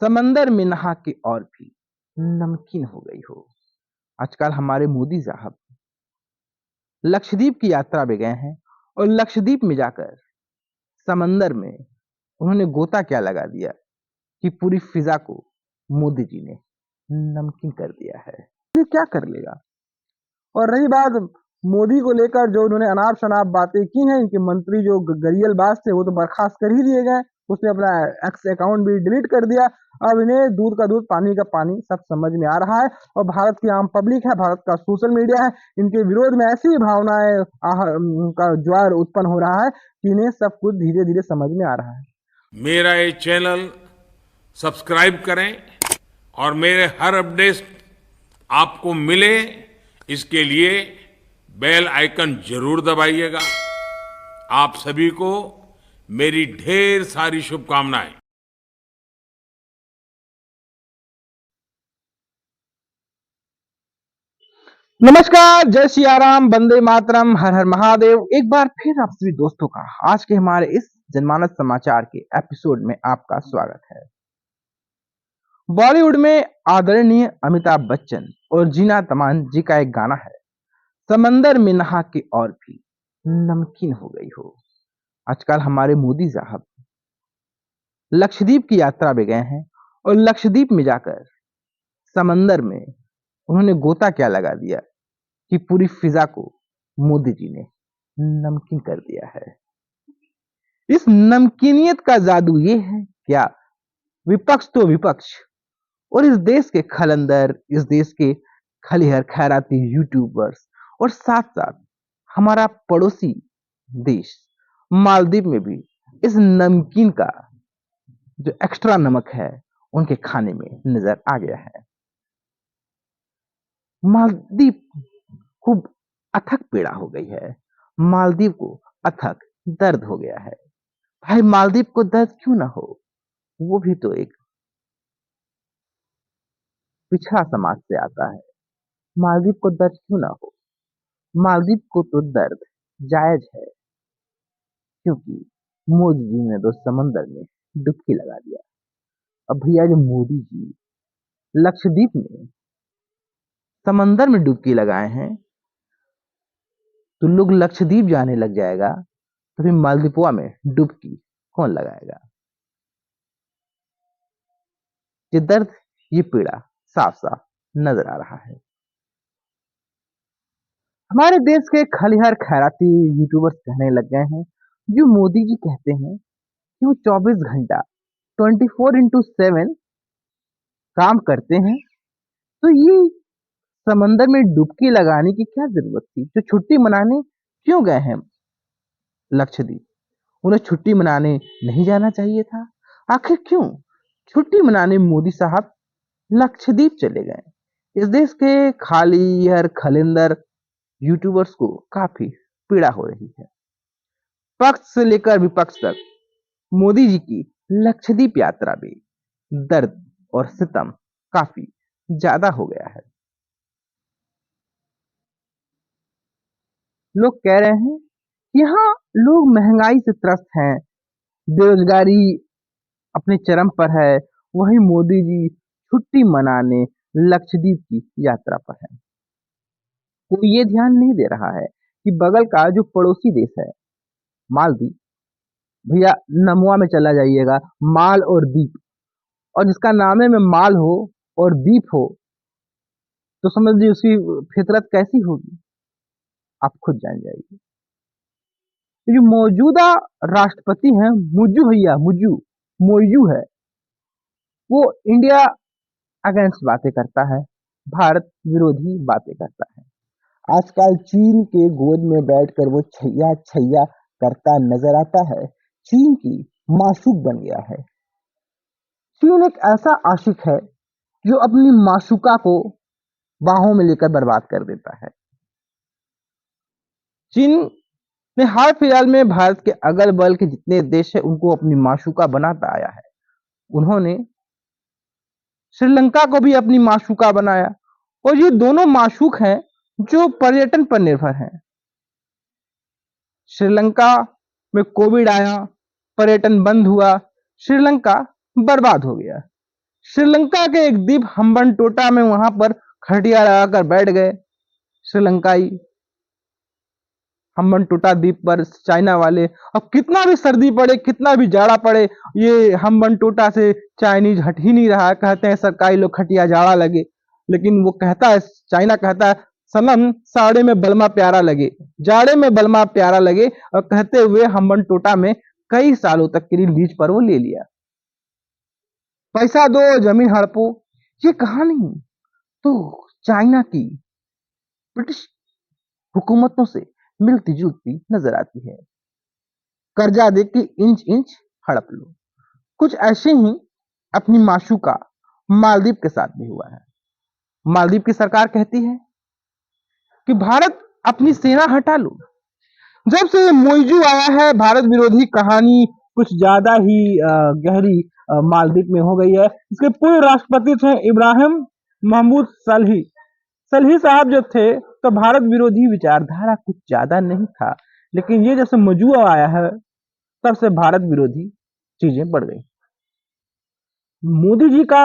समंदर में नहा के और भी नमकीन हो गई हो। आजकल हमारे मोदी साहब लक्षद्वीप की यात्रा पे गए हैं और लक्षद्वीप में जाकर समंदर में उन्होंने गोता क्या लगा दिया कि पूरी फिजा को मोदी जी ने नमकीन कर दिया है। ये क्या कर लेगा। और रही बात मोदी को लेकर, जो उन्होंने अनाप शनाप बातें की हैं, इनके मंत्री जो गरियलबाज थे वो तो बर्खास्त कर ही दिए गए। उसने अपना एक्स अकाउंट भी डिलीट कर दिया। अब इन्हें दूध का दूध पानी का पानी सब समझ में आ रहा है। और भारत की आम पब्लिक है, भारत का सोशल मीडिया है, इनके विरोध में ऐसी भावनाएं का ज्वार उत्पन्न हो रहा है कि इन्हें सब कुछ धीरे धीरे समझ में आ रहा है। मेरा ये चैनल सब्सक्राइब करें और मेरे हर अपडेट आपको मिले, इसके लिए बेल आइकन जरूर दबाइएगा। आप सभी को मेरी ढेर सारी शुभकामनाएं। नमस्कार, जय सिया राम, वंदे मातरम, हर हर महादेव। एक बार फिर आप सभी दोस्तों का आज के हमारे इस जनमानस समाचार के एपिसोड में आपका स्वागत है। बॉलीवुड में आदरणीय अमिताभ बच्चन और जीना तमान जी का एक गाना है, समंदर में नहा के और भी नमकीन हो गई हो। आजकल हमारे मोदी साहब लक्षद्वीप की यात्रा पे गए हैं और लक्षद्वीप में जाकर समंदर में उन्होंने गोता क्या लगा दिया कि पूरी फिजा को मोदी जी ने नमकीन कर दिया है। इस नमकीनियत का जादू ये है क्या, विपक्ष तो विपक्ष और इस देश के खलंदर, इस देश के खलिहर खैराती यूट्यूबर्स और साथ साथ हमारा पड़ोसी देश मालदीव में भी इस नमकीन का जो एक्स्ट्रा नमक है उनके खाने में नजर आ गया है। मालदीव खूब अथक पीड़ा हो गई है, मालदीव को अथक दर्द हो गया है। भाई मालदीव को दर्द क्यों ना हो, वो भी तो एक पिछड़ा समाज से आता है। मालदीव को दर्द क्यों ना हो, मालदीव को तो दर्द जायज है, क्योंकि मोदी जी ने तो समंदर में डुबकी लगा दिया। अब भैया जो मोदी जी लक्षद्वीप में समंदर में डुबकी लगाए हैं, तो लोग लक्षद्वीप जाने लग जाएगा तो फिर मालदीपुआ में डुबकी कौन लगाएगा। ये दर्द, ये पीड़ा साफ साफ नजर आ रहा है। हमारे देश के खलिहर खैराती यूट्यूबर्स कहने लग गए हैं, जो मोदी जी कहते हैं कि वो 24 घंटा 24x7 काम करते हैं, तो ये समंदर में डुबकी लगाने की क्या जरूरत थी। जो छुट्टी मनाने क्यों गए हैं लक्षद्वीप, उन्हें छुट्टी मनाने नहीं जाना चाहिए था। आखिर क्यों छुट्टी मनाने मोदी साहब लक्षद्वीप चले गए। इस देश के खालिहर खलिंदर यूट्यूबर्स को काफी पीड़ा हो रही है। पक्ष से लेकर विपक्ष तक मोदी जी की लक्षद्वीप यात्रा में दर्द और सितम काफी ज्यादा हो गया है। लोग कह रहे हैं कि यहाँ लोग महंगाई से त्रस्त हैं, बेरोजगारी अपने चरम पर है, वहीं मोदी जी छुट्टी मनाने लक्षद्वीप की यात्रा पर है। कोई ये ध्यान नहीं दे रहा है कि बगल का जो पड़ोसी देश है मालदीव, भैया नमुआ में चला जाइएगा, माल और दीप, और जिसका नामे में माल हो और दीप हो तो समझ लीजिए उसकी फितरत कैसी होगी, आप खुद जान जाइए। तो जो मौजूदा राष्ट्रपति हैं मुज्जू, भैया मुज्जू मोयू है, वो इंडिया अगेंस्ट बातें करता है, भारत विरोधी बातें करता है। आजकल चीन के गोद में बैठकर वो छैया छैया करता नजर आता है। चीन की माशूक बन गया है। चीन एक ऐसा आशिक है जो अपनी माशूका को बाहों में लेकर बर्बाद कर देता है। चीन ने हाल फिलहाल में भारत के अगल बगल के जितने देश है उनको अपनी माशूका बनाता आया है। उन्होंने श्रीलंका को भी अपनी माशूका बनाया, और ये दोनों माशूक हैं जो पर्यटन पर निर्भर हैं। श्रीलंका में कोविड आया, पर्यटन बंद हुआ, श्रीलंका बर्बाद हो गया। श्रीलंका के एक द्वीप हम्बनटोटा में वहां पर खटिया लगाकर बैठ गए श्रीलंकाई हम्बनटोटा द्वीप पर चाइना वाले। अब कितना भी सर्दी पड़े, कितना भी जाड़ा पड़े, ये हम्बनटोटा से चाइनीज हट ही नहीं रहा है। कहते हैं सरकारी लोग खटिया जाड़ा लगे, लेकिन वो कहता है, चाइना कहता है सनम साड़े में बलमा प्यारा लगे, जाड़े में बलमा प्यारा लगे। और कहते हुए हम्बनटोटा में कई सालों तक के लिए लीज पर वो ले लिया। पैसा दो जमीन हड़पो, ये कहानी तो चाइना की ब्रिटिश हुकूमतों से मिलती जुलती नजर आती है। कर्जा दे के इंच इंच हड़प लो। कुछ ऐसे ही अपनी माशूका मालदीव के साथ भी हुआ है। मालदीव की सरकार कहती है कि भारत अपनी सेना हटा लो। जब से मोइजू आया है, भारत विरोधी कहानी कुछ ज्यादा ही गहरी मालदीव में हो गई है। इसके पूर्व राष्ट्रपति थे इब्राहिम महमूद सलही। सलही साहब जो थे तो भारत विरोधी विचारधारा कुछ ज्यादा नहीं था, लेकिन ये जब से मोइजू आया है तब से भारत विरोधी चीजें बढ़ गई। मोदी जी का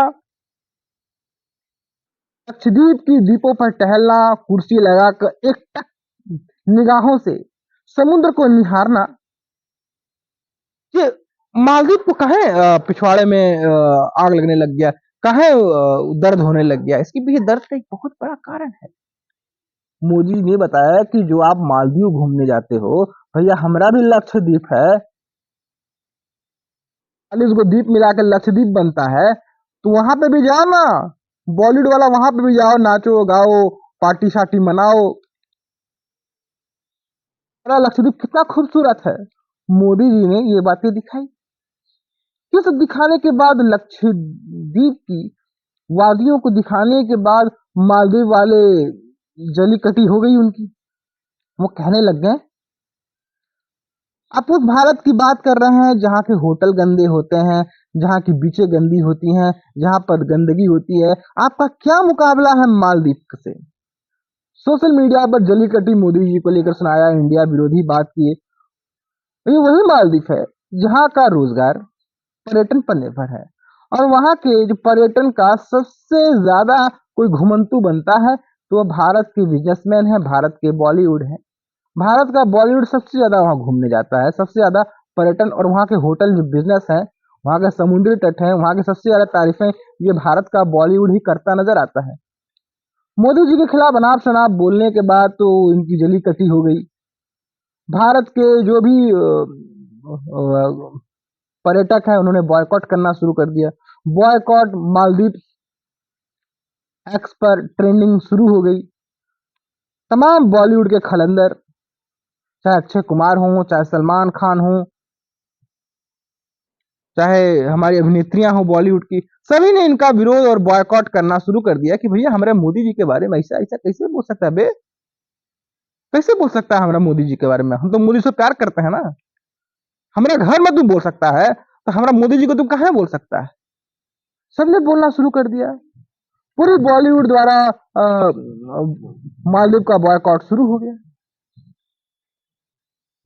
लक्षद्वीप की द्वीपों पर टहलना, कुर्सी लगाकर एक टक निगाहों से समुद्र को निहारना, ये मालदीव को कहे पिछवाड़े में आग लगने लग गया, कहे दर्द होने लग गया। इसके पीछे दर्द का एक बहुत बड़ा कारण है। मोदी ने बताया कि जो आप मालदीव घूमने जाते हो, भैया हमारा भी लक्षद्वीप है, इसको द्वीप मिलाकर लक्षद्वीप बनता है, तो वहां पे भी जाओ ना, बॉलीवुड वाला वहां पे भी जाओ, नाचो गाओ, पार्टी शार्टी मनाओ। लक्षद्वीप कितना खूबसूरत है। मोदी जी ने ये बातें दिखाई। ये सब दिखाने के बाद, लक्षद्वीप की वादियों को दिखाने के बाद मालदीव वाले जली कटी हो गई उनकी। वो कहने लग गए, आप उस भारत की बात कर रहे हैं जहाँ के होटल गंदे होते हैं, जहाँ की बीचें गंदी होती हैं, जहाँ पर गंदगी होती है। आपका क्या मुकाबला है मालदीव से? सोशल मीडिया पर जली कटी मोदी जी को लेकर सुनाया, इंडिया विरोधी बात किए। ये वही मालदीव है जहाँ का रोजगार पर्यटन पर निर्भर है, और वहां के जो पर्यटन का सबसे ज्यादा कोई घुमंतु बनता है तो वह भारत के बिजनेसमैन है, भारत के बॉलीवुड है। भारत का बॉलीवुड सबसे ज्यादा वहां घूमने जाता है, सबसे ज्यादा पर्यटन, और वहां के होटल जो बिजनेस है, वहां के समुद्री तट है, वहां की सबसे ज्यादा तारीफें ये भारत का बॉलीवुड ही करता नजर आता है। मोदी जी के खिलाफ अनाप शनाप बोलने के बाद तो इनकी जली कटी हो गई। भारत के जो भी पर्यटक है उन्होंने बॉयकॉट करना शुरू कर दिया। बॉयकॉट मालदीव एक्स पर ट्रेंडिंग शुरू हो गई। तमाम बॉलीवुड के खलंदर, चाहे अक्षय कुमार हो, चाहे सलमान खान हो, चाहे हमारी अभिनेत्रियां हो बॉलीवुड की, सभी ने इनका विरोध और बॉयकॉट करना शुरू कर दिया कि भैया हमारे मोदी जी के बारे में ऐसा ऐसा कैसे बोल सकता है बे, कैसे बोल सकता है हमारा मोदी जी के बारे में? हम तो मोदी से प्यार करते हैं ना। हमारे घर में तू बोल सकता है तो हमारा मोदी जी को तू कहाँ बोल सकता है? सबने बोलना शुरू कर दिया। पूरी बॉलीवुड द्वारा मालदीव का बॉयकॉट शुरू हो गया।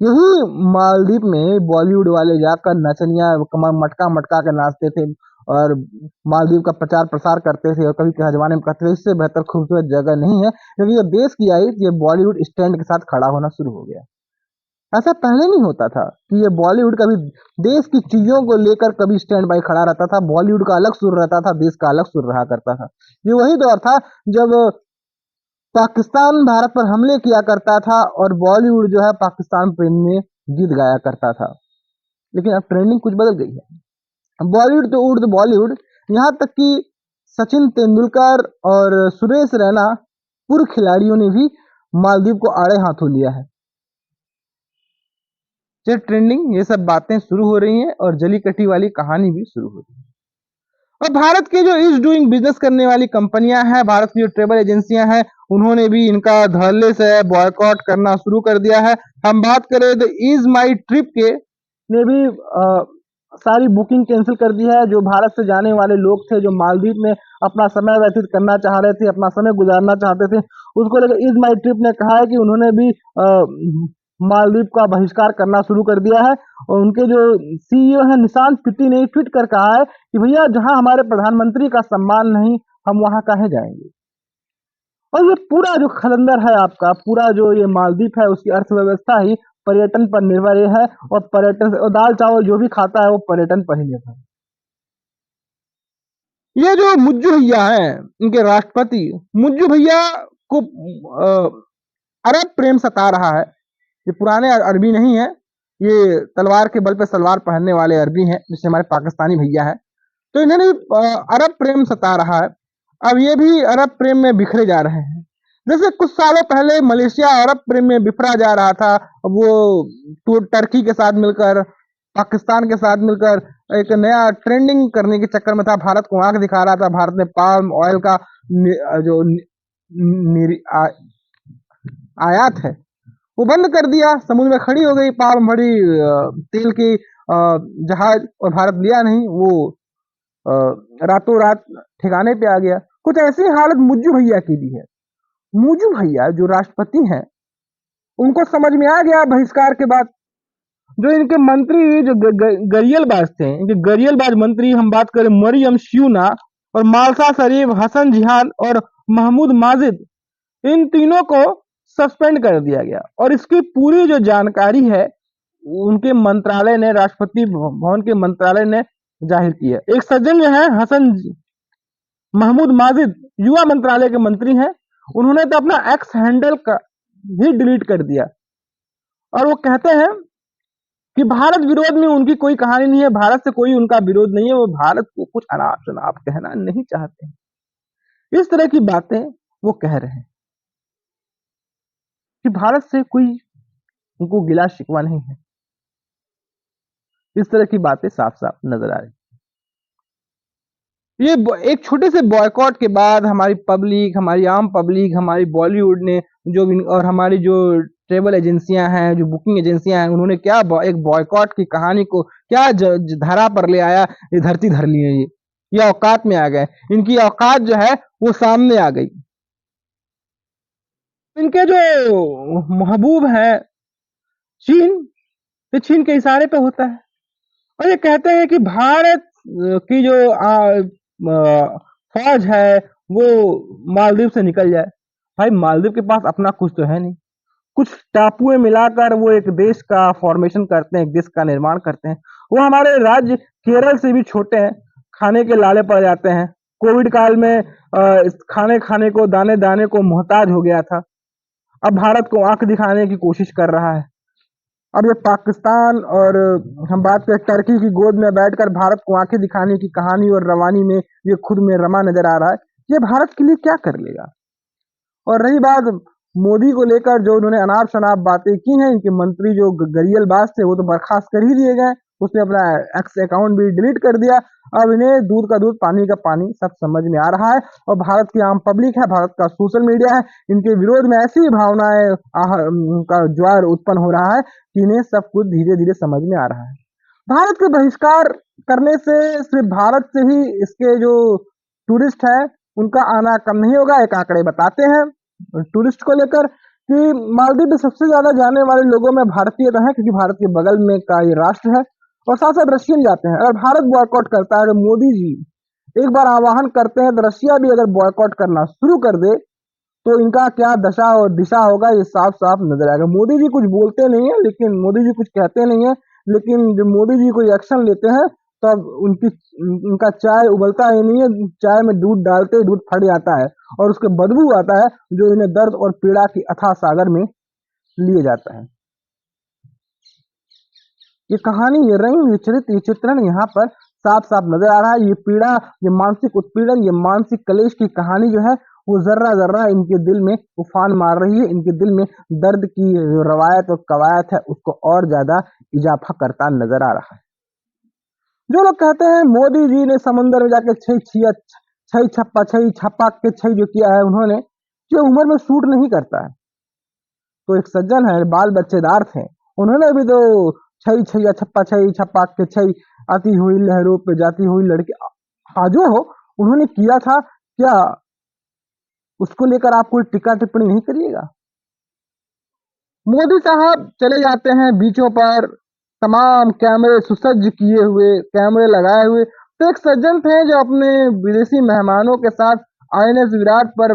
यही मालदीव में बॉलीवुड वाले जाकर नचनिया कमर मटका मटका के नाचते थे और मालदीव का प्रचार प्रसार करते थे, और कभी कभी जमाने में कहते थे इससे बेहतर खूबसूरत जगह नहीं है। क्योंकि ये देश की आई, ये बॉलीवुड स्टैंड के साथ खड़ा होना शुरू हो गया। ऐसा पहले नहीं होता था कि ये बॉलीवुड कभी देश की चीजों को लेकर कभी स्टैंड बाई खड़ा रहता था। बॉलीवुड का अलग सुर रहता था, देश का अलग सुर रहा करता था। ये वही दौर था जब पाकिस्तान भारत पर हमले किया करता था और बॉलीवुड जो है पाकिस्तान प्रेम में गीत गाया करता था। लेकिन अब ट्रेंडिंग कुछ बदल गई है। बॉलीवुड तो उर्द बॉलीवुड, यहाँ तक कि सचिन तेंदुलकर और सुरेश रैना पूर्व खिलाड़ियों ने भी मालदीव को आड़े हाथों लिया है। ये ट्रेंडिंग, ये सब बातें शुरू हो रही हैं और जली कटी वाली कहानी भी शुरू हो रही है। और भारत के जो इज डूइंग बिजनेस करने वाली कंपनियां हैं, भारत की जो ट्रेवल एजेंसियां हैं, उन्होंने भी इनका धड़ल्ले से बॉयकॉट करना शुरू कर दिया है। हम बात करें तो इज माई ट्रिप के ने भी सारी बुकिंग कैंसिल कर दी है। जो भारत से जाने वाले लोग थे, जो मालदीव में अपना समय व्यतीत करना चाह रहे थे, अपना समय गुजारना चाहते थे, उसको लेकर इज माई ट्रिप ने कहा है कि उन्होंने भी मालदीव का बहिष्कार करना शुरू कर दिया है। और उनके जो सीईओ हैं निशांत पित्ती ने ट्वीट कर कहा है कि भैया जहां हमारे प्रधानमंत्री का सम्मान नहीं, हम वहां काहे जाएंगे। और ये पूरा जो खलंदर है आपका, पूरा जो ये मालदीव है, उसकी अर्थव्यवस्था ही पर्यटन पर निर्भर है। और पर्यटन और दाल चावल जो भी खाता है वो पर्यटन पर ही निर्भर है। ये जो मुज्जू भैया हैं, इनके राष्ट्रपति मुज्जू भैया को अरब प्रेम सता रहा है। ये पुराने अरबी नहीं है, ये तलवार के बल पे सलवार पहनने वाले अरबी हैं, जिससे हमारे पाकिस्तानी भैया है। तो इन्हें अरब प्रेम सता रहा है। अब ये भी अरब प्रेम में बिखरे जा रहे हैं। जैसे कुछ सालों पहले मलेशिया अरब प्रेम में बिखरा जा रहा था, वो टर्की के साथ मिलकर, पाकिस्तान के साथ मिलकर एक नया ट्रेंडिंग करने के चक्कर में था, भारत को आंख दिखा रहा था। भारत ने पाम ऑयल का जो आयात है वो बंद कर दिया, समुद्र में खड़ी हो गई पाम भरी तेल की जहाज, और भारत लिया नहीं। वो रातों रात ठिकाने पे आ गया। कुछ ऐसी हालत मुज्जू भैया की भी है। मुज्जू भैया जो राष्ट्रपति हैं, उनको समझ में आ गया बहिष्कार के बाद। जो इनके मंत्री जो गरियलबाज थे, इनके गरियलबाज मंत्री हम बात करें मरियम श्यूना और मालसा शरीफ, हसन जिहाद और महमूद माजिद, इन तीनों को सस्पेंड कर दिया गया। और इसकी पूरी जो जानकारी है उनके मंत्रालय ने, राष्ट्रपति भवन के मंत्रालय ने जाहिर की है। एक सज्जन जो है हसन महमूद माजिद, युवा मंत्रालय के मंत्री हैं, उन्होंने तो अपना एक्स हैंडल का भी डिलीट कर दिया। और वो कहते हैं कि भारत विरोध में उनकी कोई कहानी नहीं है, भारत से कोई उनका विरोध नहीं है, वो भारत को कुछ अनाप शनाप कहना नहीं चाहते हैं। इस तरह की बातें वो कह रहे हैं कि भारत से कोई उनको गिला शिकवा नहीं है। इस तरह की बातें साफ साफ नजर आ रही। ये एक छोटे से बॉयकॉट के बाद हमारी पब्लिक, हमारी आम पब्लिक, हमारी बॉलीवुड ने जो और हमारी जो ट्रेवल एजेंसियां हैं, जो बुकिंग एजेंसियां हैं, उन्होंने क्या एक बॉयकॉट की कहानी को क्या धारा पर ले आया, ये धरती धर ली है। ये औकात में आ गए, इनकी औकात जो है वो सामने आ गई। इनके जो महबूब है चीन, तो चीन के इशारे पे होता है। और ये कहते हैं कि भारत की जो फौज है वो मालदीव से निकल जाए। भाई मालदीव के पास अपना कुछ तो है नहीं, कुछ टापुएं मिलाकर वो एक देश का फॉर्मेशन करते हैं, एक देश का निर्माण करते हैं। वो हमारे राज्य केरल से भी छोटे हैं, खाने के लाले पड़ जाते हैं। कोविड काल में खाने खाने को, दाने दाने को मोहताज हो गया था। अब भारत को आंख दिखाने की कोशिश कर रहा है। अब ये पाकिस्तान और हम बात करें टर्की की गोद में बैठकर भारत को आंखें दिखाने की कहानी और रवानी में ये खुद में रमा नजर आ रहा है। ये भारत के लिए क्या कर लेगा। और रही बात मोदी को लेकर, जो उन्होंने अनाप शनाप बातें की हैं, इनके मंत्री जो गरियलबाज थे वो तो बर्खास्त कर ही दिए गए, उसने अपना एक्स अकाउंट भी डिलीट कर दिया। अब इन्हें दूध का दूध पानी का पानी सब समझ में आ रहा है। और भारत की आम पब्लिक है, भारत का सोशल मीडिया है, इनके विरोध में ऐसी भावनाएं का ज्वार उत्पन्न हो रहा है कि इन्हें सब कुछ धीरे धीरे समझ में आ रहा है। भारत के बहिष्कार करने से सिर्फ भारत से ही इसके जो टूरिस्ट है उनका आना कम नहीं होगा। एक आंकड़े बताते हैं टूरिस्ट को लेकर कि मालदीव में सबसे ज्यादा जाने वाले लोगों में भारतीय तो है, क्योंकि भारत के बगल में का ये राष्ट्र है। और साथ साथ रशियन जाते हैं। अगर भारत बॉयकॉट करता है, तो मोदी जी एक बार आह्वान करते हैं, तो रशिया भी अगर बॉयकॉट करना शुरू कर दे तो इनका क्या दशा और दिशा होगा, ये साफ साफ नजर आएगा। मोदी जी कुछ बोलते नहीं है, लेकिन मोदी जी कुछ कहते नहीं है, लेकिन जब मोदी जी कोई एक्शन लेते हैं तब उनका चाय उबलता ही नहीं है, चाय में दूध डालते ही दूध फट जाता है और उसके बदबू आता है, जो इन्हें दर्द और पीड़ा की अथाह सागर में लिए जाता है। ये कहानी, ये रंग, ये चरित्र, ये चित्रण यहाँ पर साफ साफ नजर आ रहा है। ये पीड़ा, ये मानसिक उत्पीड़न, ये मानसिक कलेश की कहानी जो है वो जर्रा जर्रा इनके दिल में उफान मार रही है। इनके दिल में दर्द की जो रवायत और कवायत है उसको और ज्यादा इजाफा करता नजर आ रहा है। जो लोग कहते हैं मोदी जी ने समंदर में जाके छई छप्पा के छई जो किया है उन्होंने, जो उम्र में सूट नहीं करता है। तो एक सज्जन है, बाल बच्चेदार थे, उन्होंने भी तो छई छप्पा के छई, आती हुई लहरों पे जाती हुई लड़की, हाँ जो हो उन्होंने किया था, क्या उसको लेकर आप कोई टीका टिप्पणी नहीं करिएगा। मोदी साहब चले जाते हैं बीचों पर, तमाम कैमरे सुसज्ज किए हुए, कैमरे लगाए हुए। तो एक सज्जन थे जो अपने विदेशी मेहमानों के साथ आईएनएस विराट पर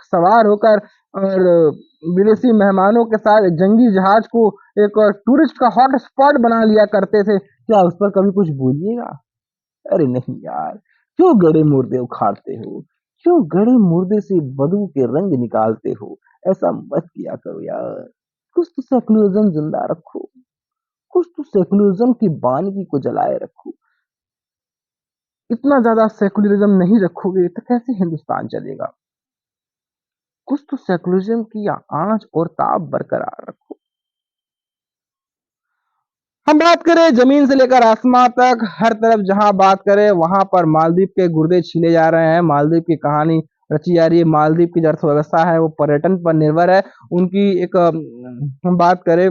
सवार होकर और विदेशी मेहमानों के साथ जंगी जहाज को एक टूरिस्ट का हॉट स्पॉट बना लिया करते थे। क्या उस पर कभी कुछ बोलिएगा? अरे नहीं यार, क्यों गड़े मुर्दे उखाड़ते हो? क्यों गड़े मुर्दे से बदबू के रंग निकालते हो? ऐसा मत किया करो यार। कुछ तो सेकुलरिज्म जिंदा रखो, कुछ तो सेकुलरिज्म की बानगी को जलाए रखो। इतना ज्यादा सेकुलरिज्म नहीं रखोगे तो कैसे हिंदुस्तान चलेगा? कुछ तो सेकुलरिज्म की आंच और ताप बरकरार रखो। हम बात करें जमीन से लेकर आसमां तक, हर तरफ जहां बात करें वहां पर मालदीव के गुर्दे छीले जा रहे हैं। मालदीव की कहानी रची जा रही है। मालदीव की जो अर्थव्यवस्था है वो पर्यटन पर निर्भर है। उनकी एक हम बात करें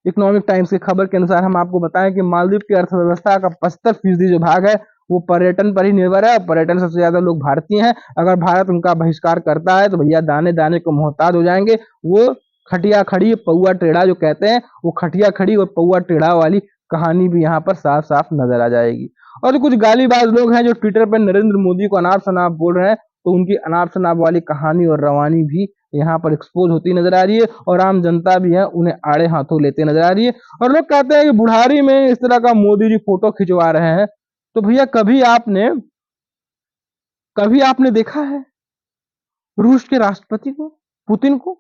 इकोनॉमिक टाइम्स की खबर के अनुसार, हम आपको बताएं कि मालदीव की अर्थव्यवस्था का 75% जो भाग है वो पर्यटन पर ही निर्भर है। और पर्यटन सबसे ज्यादा लोग भारतीय हैं। अगर भारत उनका बहिष्कार करता है तो भैया दाने दाने को मोहताज हो जाएंगे। वो खटिया खड़ी पौआ टेढ़ा जो कहते हैं, वो खटिया खड़ी और पौआ टेढ़ा वाली कहानी भी यहाँ पर साफ साफ नजर आ जाएगी। और कुछ गालीबाज लोग हैं जो ट्विटर पर नरेंद्र मोदी को अनाप शनाप बोल रहे हैं, तो उनकी अनाप शनाप वाली कहानी और रवानी भी यहाँ पर एक्सपोज होती नजर आ रही है। और आम जनता भी है उन्हें आड़े हाथों लेते नजर आ रही है। और लोग कहते हैं कि बुढ़ारी में इस तरह का मोदी जी फोटो खिंचवा रहे हैं। तो भैया कभी आपने देखा है रूस के राष्ट्रपति को, पुतिन को?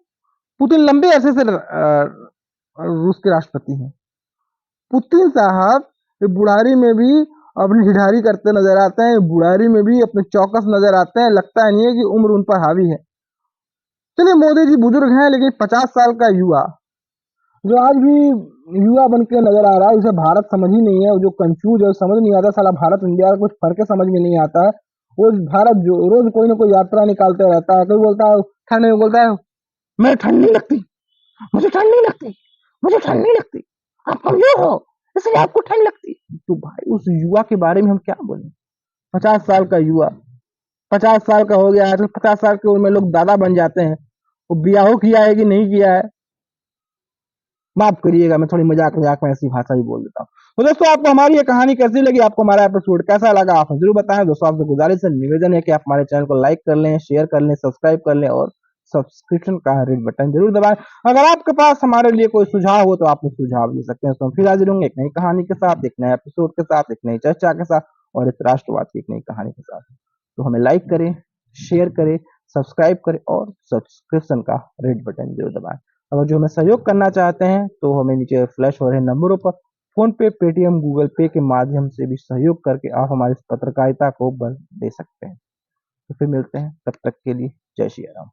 पुतिन लंबे अरसे से रूस के राष्ट्रपति हैं। पुतिन साहब बुढ़ारी में भी अपनी हिढ़ारी करते नजर आते हैं, बुढ़ारी में भी अपने चौकस नजर आते हैं। लगता नहीं है कि उम्र उन पर हावी है। चलिए मोदी जी बुजुर्ग हैं, लेकिन 50 साल का युवा जो आज भी युवा बन के नजर आ रहा है, उसे भारत समझ ही नहीं है। जो कंफ्यूज है, समझ नहीं आता साला भारत इंडिया का कुछ फर्क समझ में नहीं आता है। वो भारत जो रोज कोई ना कोई यात्रा निकालते रहता है। कोई बोलता है ठंड में, बोलता है मैं ठंड नहीं लगती, मुझे ठंड नहीं लगती, मुझे ठंड नहीं लगती, आप कमजोर हो इसलिए आपको ठंड लगती। तो भाई उस युवा के बारे में हम क्या बोले? 50 साल का युवा, 50 साल का हो गया है तो 50 साल की उम्र में लोग दादा बन जाते हैं। वो ब्याह किया है कि नहीं किया है? माफ करिएगा, मैं थोड़ी मजाक मजाक में ऐसी भाषा ही बोल देता हूँ। तो दोस्तों, आपको हमारी ये कहानी कैसी लगी? आपको हमारा एपिसोड कैसा लगा? आप जरूर बताएं। दोस्तों, आपसे गुजारिश है, निवेदन है कि आप हमारे चैनल को लाइक कर लें, शेयर कर लें, सब्सक्राइब कर लें और सब्सक्रिप्शन का रेड बटन जरूर दबाएं। अगर आपके पास हमारे लिए कोई सुझाव हो तो आप सुझाव दे सकते हैं। तो हम फिर हाजिर होंगे एक नई कहानी के साथ, एक नए एपिसोड के साथ, एक नई चर्चा के साथ और इस राष्ट्रवाद की एक नई कहानी के साथ। तो हमें लाइक करें, शेयर करें, सब्सक्राइब करें और सब्सक्रिप्शन का रेड बटन जरूर दबाएं। अगर जो हमें सहयोग करना चाहते हैं तो हमें नीचे फ्लैश हो रहे नंबरों पर फोन पे, पेटीएम, गूगल पे के माध्यम से भी सहयोग करके आप हमारी पत्रकारिता को बल दे सकते हैं। तो फिर मिलते हैं, तब तक के लिए जय श्री राम।